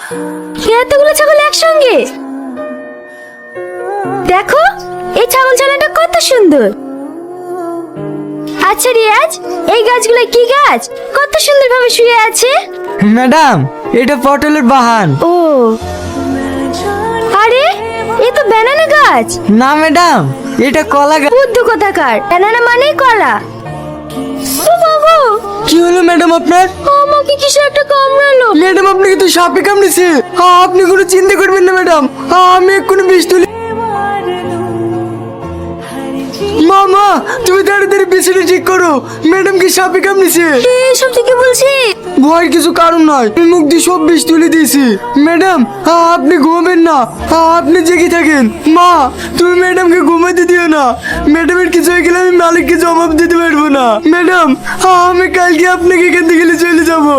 এতগুলো ছাগল একসঙ্গে? দেখো এই ছাগল ছানাটা কত সুন্দর। আচ্ছা রিয়াজ, এই গাছগুলো কি গাছ? কত সুন্দরভাবে শুয়ে আছে। ম্যাডাম, এটা পটলের বাহান। ও আরে, এ তো ব্যানানা গাছ। না ম্যাডাম, এটা কলা গাছ। বুদ্ধ কোথাকার, ব্যানানা মানেই কলা। ও বাবা, কি হলো ম্যাডাম আপনার? আমাকে কিছু একটা কামড়ালো। ম্যাডাম, আপনাকে তো সাপে কামড়েছে। আপনি কোনো চিন্তা করবেন না ম্যাডাম, আমি এক্ষুনি বিষ তুলি। মামা, তুমি তাড়াতাড়ি বিষটা ঠিক করো, ম্যাডাম কি সাপে কামড়েছে। এসব থেকে বলছি। ভয়ের কিছু কারণ নয়, আমি মুখ দিয়ে সব বিষ তুলে দিয়েছি। ম্যাডাম, আপনি ঘুমাবেন না, আপনি জেগে থাকেন। মা, তুমি ম্যাডামকে ঘুমাতে দিও না। ম্যাডামের কিছু হয়ে গেলে আমি মালিককে জবাব দিতে পারবো না। ম্যাডাম, আমি কালকে আপনাকে এখান থেকে চলে যাবো।